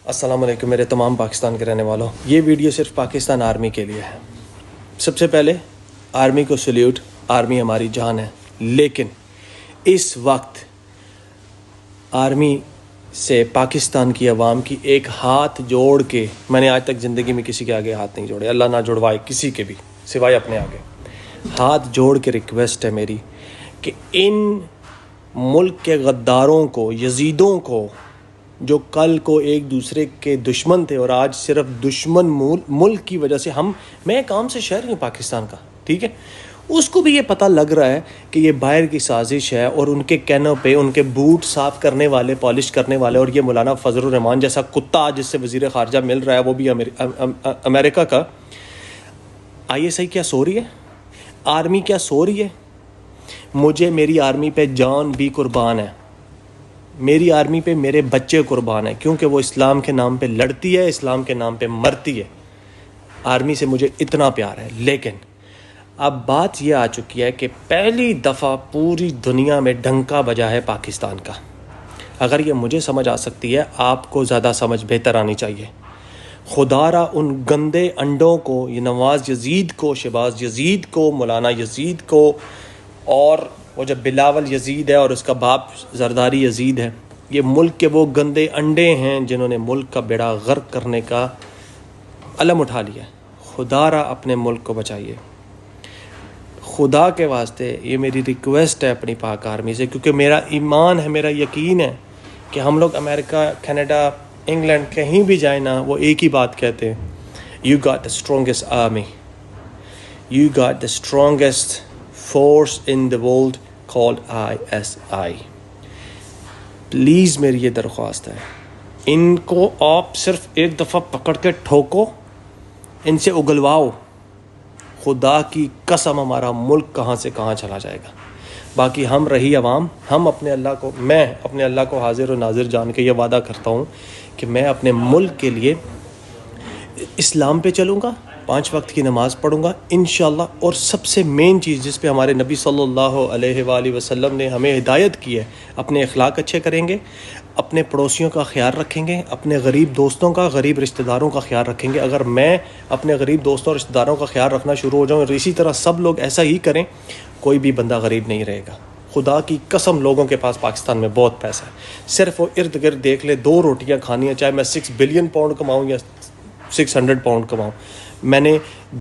السلام علیکم میرے تمام پاکستان کے رہنے والوں. یہ ویڈیو صرف پاکستان آرمی کے لیے ہے. سب سے پہلے آرمی کو سلیوٹ. آرمی ہماری جان ہے, لیکن اس وقت آرمی سے پاکستان کی عوام کی ایک ہاتھ جوڑ کے, میں نے آج تک زندگی میں کسی کے آگے ہاتھ نہیں جوڑے, اللہ نہ جڑوائے کسی کے بھی سوائے اپنے آگے, ہاتھ جوڑ کے ریکویسٹ ہے میری کہ ان ملک کے غداروں کو, یزیدوں کو, جو کل کو ایک دوسرے کے دشمن تھے اور آج صرف دشمن ملک کی وجہ سے میں ایک عام سے شہری ہوں پاکستان کا, ٹھیک ہے, اس کو بھی یہ پتہ لگ رہا ہے کہ یہ باہر کی سازش ہے, اور ان کے کہنوں پہ ان کے بوٹ صاف کرنے والے, پالش کرنے والے, اور یہ مولانا فضل الرحمان جیسا کتا جس سے وزیر خارجہ مل رہا ہے, وہ بھی امریکہ کا. ISI کیا سو رہی ہے؟ آرمی کیا سو رہی ہے؟ مجھے میری آرمی پہ جان بھی قربان ہے, میری آرمی پہ میرے بچے قربان ہیں, کیونکہ وہ اسلام کے نام پہ لڑتی ہے, اسلام کے نام پہ مرتی ہے. آرمی سے مجھے اتنا پیار ہے. لیکن اب بات یہ آ چکی ہے کہ پہلی دفعہ پوری دنیا میں ڈنکا بجا ہے پاکستان کا. اگر یہ مجھے سمجھ آ سکتی ہے, آپ کو زیادہ سمجھ بہتر آنی چاہیے. خدا را ان گندے انڈوں کو, یہ نواز یزید کو, شہباز یزید کو, مولانا یزید کو, اور وہ جب بلاول یزید ہے اور اس کا باپ زرداری یزید ہے, یہ ملک کے وہ گندے انڈے ہیں جنہوں نے ملک کا بیڑا غرق کرنے کا علم اٹھا لیا. خدا را اپنے ملک کو بچائیے, خدا کے واسطے. یہ میری ریکویسٹ ہے اپنی پاک آرمی سے, کیونکہ میرا ایمان ہے, میرا یقین ہے کہ ہم لوگ امریکہ, کینیڈا, انگلینڈ کہیں بھی جائیں نا, وہ ایک ہی بات کہتے ہیں, you got the strongest army, you got the strongest force in the world called ISI. Please میری یہ درخواست ہے, ان کو آپ صرف ایک دفعہ پکڑ کے ٹھوکو, ان سے اگلواؤ. خدا کی قسم ہمارا ملک کہاں سے کہاں چلا جائے گا. باقی ہم رہی عوام, ہم اپنے اللہ کو, میں اپنے اللہ کو حاضر و ناظر جان کے یہ وعدہ کرتا ہوں کہ میں اپنے ملک کے لیے اسلام پہ چلوں گا, 5 وقت کی نماز پڑھوں گا انشاءاللہ. اور سب سے مین چیز جس پہ ہمارے نبی صلی اللہ علیہ وآلہ وسلم نے ہمیں ہدایت کی ہے, اپنے اخلاق اچھے کریں گے, اپنے پڑوسیوں کا خیال رکھیں گے, اپنے غریب دوستوں کا, غریب رشتہ داروں کا خیال رکھیں گے. اگر میں اپنے غریب دوستوں اور رشتہ داروں کا خیال رکھنا شروع ہو جاؤں اور اسی طرح سب لوگ ایسا ہی کریں, کوئی بھی بندہ غریب نہیں رہے گا. خدا کی قسم لوگوں کے پاس پاکستان میں بہت پیسہ ہے, صرف وہ ارد گرد دیکھ لے, 2 روٹیاں کھانی ہیں, چاہے میں 6 بلین پاؤنڈ کماؤں یا 600 پاؤنڈ کماؤں. میں نے